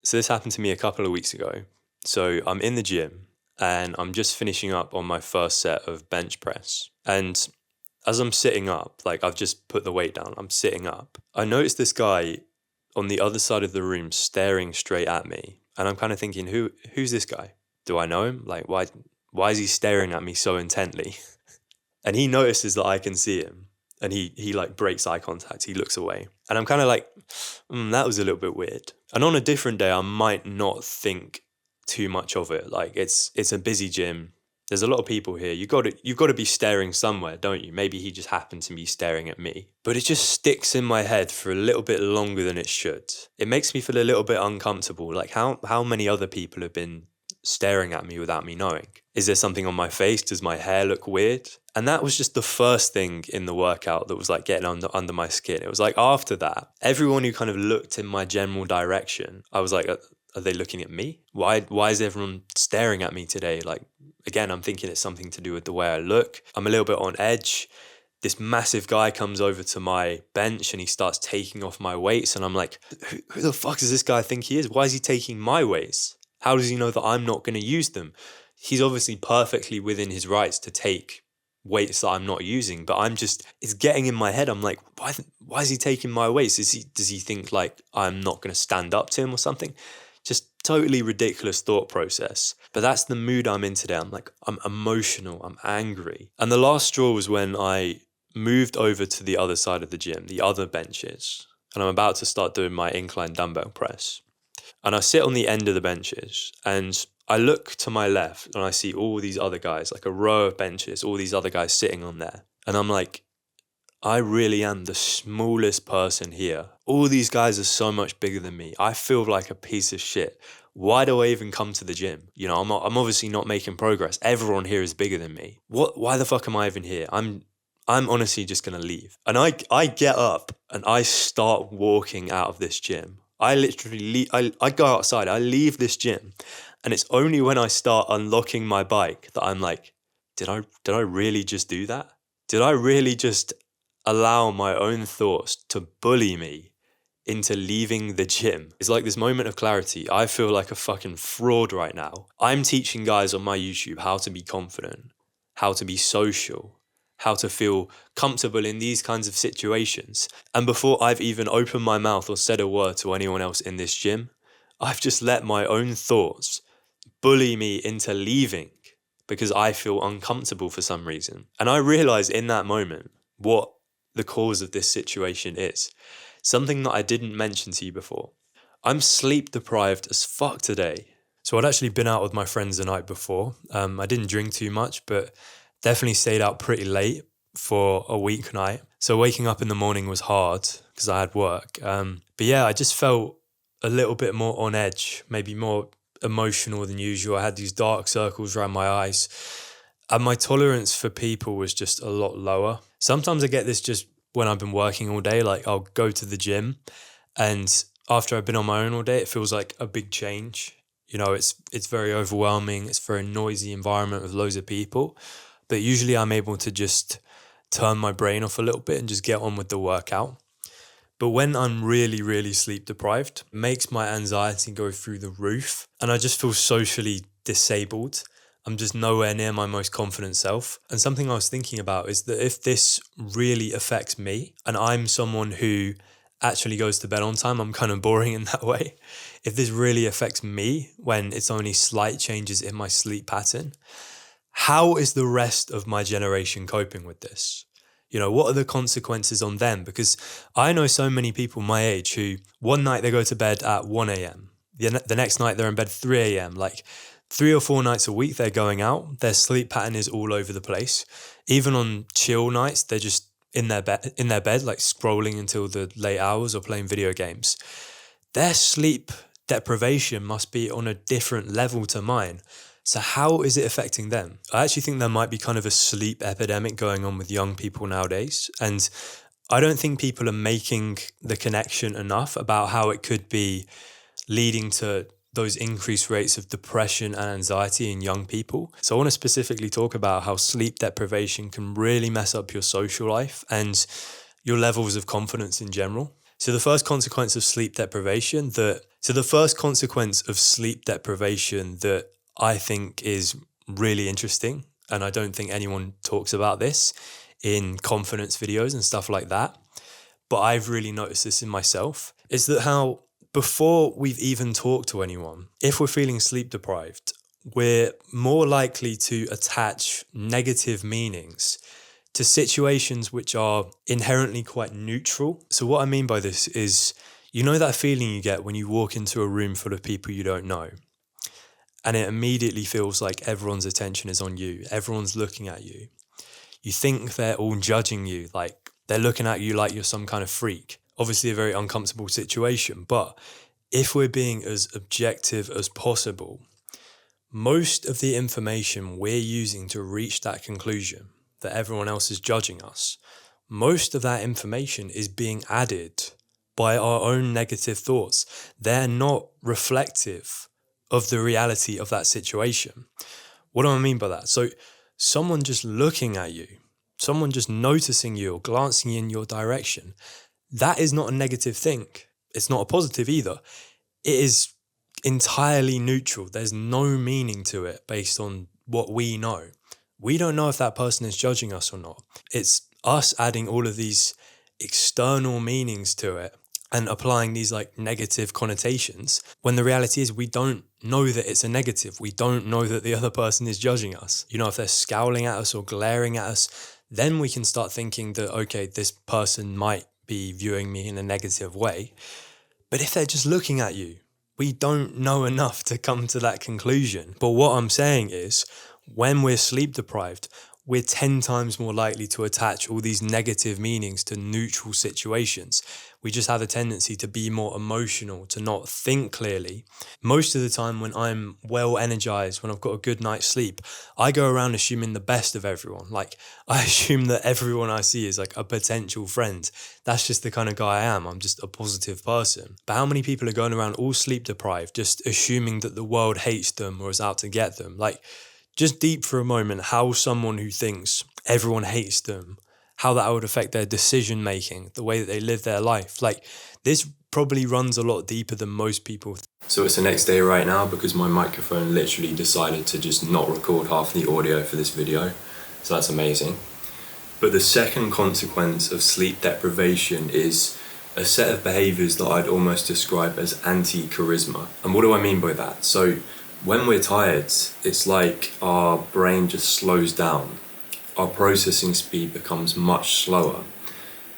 So this happened to me a couple of weeks ago. So I'm in the gym and I'm just finishing up on my first set of bench press. And as I'm sitting up, like I've just put the weight down, I'm sitting up. I noticed this guy on the other side of the room staring straight at me. And I'm kind of thinking, who's this guy? Do I know him? Like why is he staring at me so intently? And he notices that I can see him. And he like breaks eye contact. He looks away. And I'm kind of like, that was a little bit weird. And on a different day, I might not think too much of it. Like it's a busy gym. There's a lot of people here. You've got to be staring somewhere, don't you? Maybe he just happened to be staring at me. But it just sticks in my head for a little bit longer than it should. It makes me feel a little bit uncomfortable. Like how many other people have been staring at me without me knowing? Is there something on my face? Does my hair look weird? And that was just the first thing in the workout that was like getting under my skin. It was like after that, everyone who kind of looked in my general direction, I was like, are they looking at me? Why is everyone staring at me today? Like, again, I'm thinking it's something to do with the way I look. I'm a little bit on edge. This massive guy comes over to my bench and he starts taking off my weights. And I'm like, who the fuck does this guy think he is? Why is he taking my weights? How does he know that I'm not going to use them? He's obviously perfectly within his rights to take weights that I'm not using, but it's getting in my head. I'm like, why is he taking my weights? Does he think like I'm not going to stand up to him or something? Just totally ridiculous thought process. But that's the mood I'm in today. I'm like, I'm emotional, I'm angry. And the last straw was when I moved over to the other side of the gym, the other benches, and I'm about to start doing my incline dumbbell press. And I sit on the end of the benches and I look to my left and I see all these other guys, like a row of benches, all these other guys sitting on there. And I'm like, I really am the smallest person here. All these guys are so much bigger than me. I feel like a piece of shit. Why do I even come to the gym? You know, I'm obviously not making progress. Everyone here is bigger than me. Why the fuck am I even here? I'm honestly just going to leave. And I get up and I start walking out of this gym. I literally I go outside, I leave this gym, and it's only when I start unlocking my bike that I'm like, did I really just do that? Did I really just allow my own thoughts to bully me into leaving the gym? It's like this moment of clarity. I feel like a fucking fraud right now. I'm teaching guys on my YouTube how to be confident, how to be social, how to feel comfortable in these kinds of situations. And before I've even opened my mouth or said a word to anyone else in this gym, I've just let my own thoughts bully me into leaving because I feel uncomfortable for some reason. And I realized in that moment what the cause of this situation is. Something that I didn't mention to you before. I'm sleep deprived as fuck today. So I'd actually been out with my friends the night before. I didn't drink too much, but definitely stayed out pretty late for a weeknight. So waking up in the morning was hard because I had work. But yeah, I just felt a little bit more on edge, maybe more emotional than usual. I had these dark circles around my eyes. And my tolerance for people was just a lot lower. Sometimes I get this just when I've been working all day. Like I'll go to the gym and after I've been on my own all day, it feels like a big change. You know, it's very overwhelming. It's a very noisy environment with loads of people. But usually I'm able to just turn my brain off a little bit and just get on with the workout. But when I'm really, really sleep deprived, it makes my anxiety go through the roof. And I just feel socially disabled. I'm just nowhere near my most confident self. And something I was thinking about is that if this really affects me, and I'm someone who actually goes to bed on time, I'm kind of boring in that way. If this really affects me when it's only slight changes in my sleep pattern, how is the rest of my generation coping with this? You know, what are the consequences on them? Because I know so many people my age who one night they go to bed at 1 a.m. The next night they're in bed 3 a.m. Like 3 or 4 nights a week they're going out. Their sleep pattern is all over the place. Even on chill nights, they're just in their bed, like scrolling until the late hours or playing video games. Their sleep deprivation must be on a different level to mine. So how is it affecting them? I actually think there might be kind of a sleep epidemic going on with young people nowadays. And I don't think people are making the connection enough about how it could be leading to those increased rates of depression and anxiety in young people. So I want to specifically talk about how sleep deprivation can really mess up your social life and your levels of confidence in general. So the first consequence of sleep deprivation that I think is really interesting, and I don't think anyone talks about this in confidence videos and stuff like that, but I've really noticed this in myself, is that how before we've even talked to anyone, if we're feeling sleep deprived, we're more likely to attach negative meanings to situations which are inherently quite neutral. So what I mean by this is, you know that feeling you get when you walk into a room full of people you don't know, and it immediately feels like everyone's attention is on you, everyone's looking at you. You think they're all judging you, like they're looking at you like you're some kind of freak. Obviously a very uncomfortable situation, but if we're being as objective as possible, most of the information we're using to reach that conclusion that everyone else is judging us, most of that information is being added by our own negative thoughts. They're not reflective of the reality of that situation. What do I mean by that? So someone just looking at you, someone just noticing you or glancing in your direction, that is not a negative thing. It's not a positive either. It is entirely neutral. There's no meaning to it based on what we know. We don't know if that person is judging us or not. It's us adding all of these external meanings to it and applying these like negative connotations, when the reality is we don't know that it's a negative. We don't know that the other person is judging us. You know, if they're scowling at us or glaring at us, then we can start thinking that, okay, this person might be viewing me in a negative way. But if they're just looking at you, we don't know enough to come to that conclusion. But what I'm saying is, when we're sleep deprived, we're 10 times more likely to attach all these negative meanings to neutral situations. We just have a tendency to be more emotional, to not think clearly. Most of the time when I'm well energized, when I've got a good night's sleep, I go around assuming the best of everyone. Like, I assume that everyone I see is like a potential friend. That's just the kind of guy I am. I'm just a positive person. But how many people are going around all sleep deprived, just assuming that the world hates them or is out to get them? Like, just deep for a moment how someone who thinks everyone hates them, how that would affect their decision making, the way that they live their life. Like, this probably runs a lot deeper than most people. So it's the next day right now because my microphone literally decided to just not record half the audio for this video. So that's amazing. But the second consequence of sleep deprivation is a set of behaviors that I'd almost describe as anti-charisma. And what do I mean by that? So when we're tired, it's like our brain just slows down. Our processing speed becomes much slower.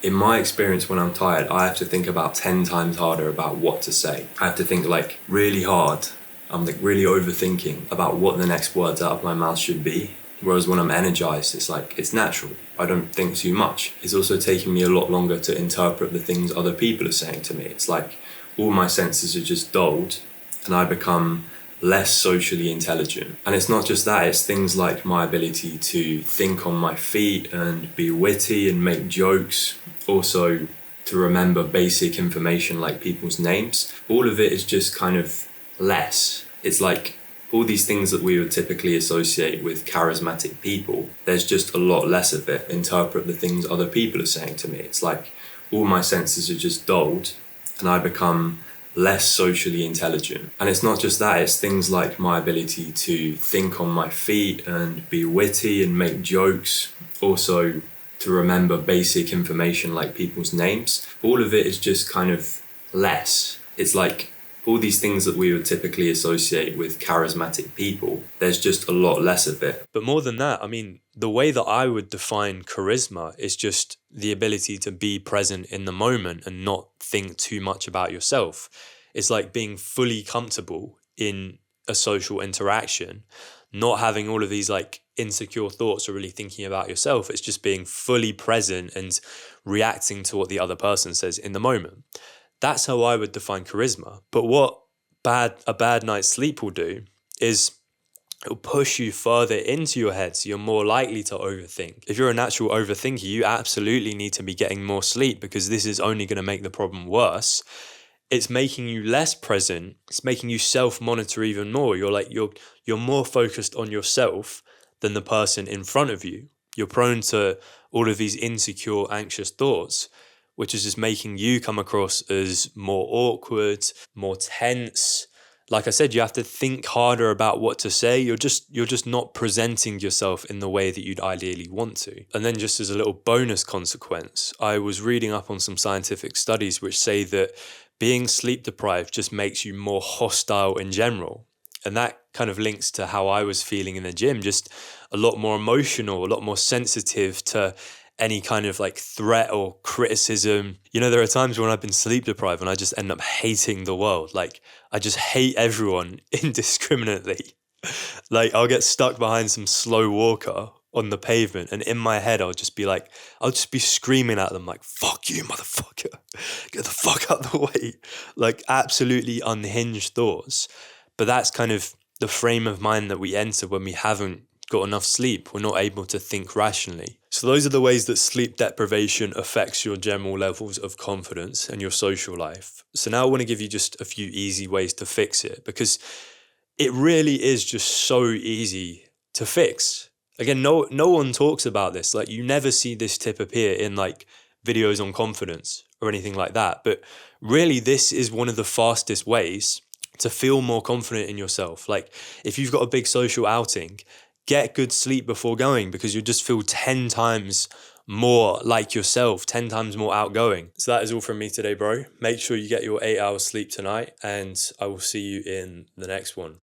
In my experience, when I'm tired, I have to think about 10 times harder about what to say. I have to think like really hard. I'm like really overthinking about what the next words out of my mouth should be. Whereas when I'm energized, it's like, it's natural. I don't think too much. It's also taking me a lot longer to interpret the things other people are saying to me. It's like all my senses are just dulled and I become less socially intelligent. And it's not just that, it's things like my ability to think on my feet and be witty and make jokes, also to remember basic information like people's names. All of it is just kind of less. It's like all these things that we would typically associate with charismatic people, there's just a lot less of it. Interpret the things other people are saying to me. It's like all my senses are just dulled and I become less socially intelligent. And it's not just that, it's things like my ability to think on my feet and be witty and make jokes, also to remember basic information like people's names. All of it is just kind of less. It's like all these things that we would typically associate with charismatic people, there's just a lot less of it. But more than that, I mean, the way that I would define charisma is just the ability to be present in the moment and not think too much about yourself. It's like being fully comfortable in a social interaction, not having all of these like insecure thoughts or really thinking about yourself. It's just being fully present and reacting to what the other person says in the moment. That's how I would define charisma. But what a bad night's sleep will do is it'll push you further into your head, so you're more likely to overthink. If you're a natural overthinker, you absolutely need to be getting more sleep because this is only going to make the problem worse. It's making you less present. It's making you self-monitor even more. You're more focused on yourself than the person in front of you. You're prone to all of these insecure, anxious thoughts, which is just making you come across as more awkward, more tense. Like I said, you have to think harder about what to say. You're just not presenting yourself in the way that you'd ideally want to. And then just as a little bonus consequence, I was reading up on some scientific studies which say that being sleep deprived just makes you more hostile in general. And that kind of links to how I was feeling in the gym, just a lot more emotional, a lot more sensitive to any kind of like threat or criticism. There are times when I've been sleep deprived and I just end up hating the world. Like, I just hate everyone indiscriminately. Like, I'll get stuck behind some slow walker on the pavement, and in my head, I'll just be screaming at them like, fuck you, motherfucker. Get the fuck out the way. Like, absolutely unhinged thoughts. But that's kind of the frame of mind that we enter when we haven't got enough sleep. We're not able to think rationally. So those are the ways that sleep deprivation affects your general levels of confidence and your social life. So now I want to give you just a few easy ways to fix it, because it really is just so easy to fix. Again, no one talks about this. Like, you never see this tip appear in like videos on confidence or anything like that. But really, this is one of the fastest ways to feel more confident in yourself. Like, if you've got a big social outing, get good sleep before going, because you'll just feel 10 times more like yourself, 10 times more outgoing. So that is all from me today, bro. Make sure you get your 8 hours sleep tonight, and I will see you in the next one.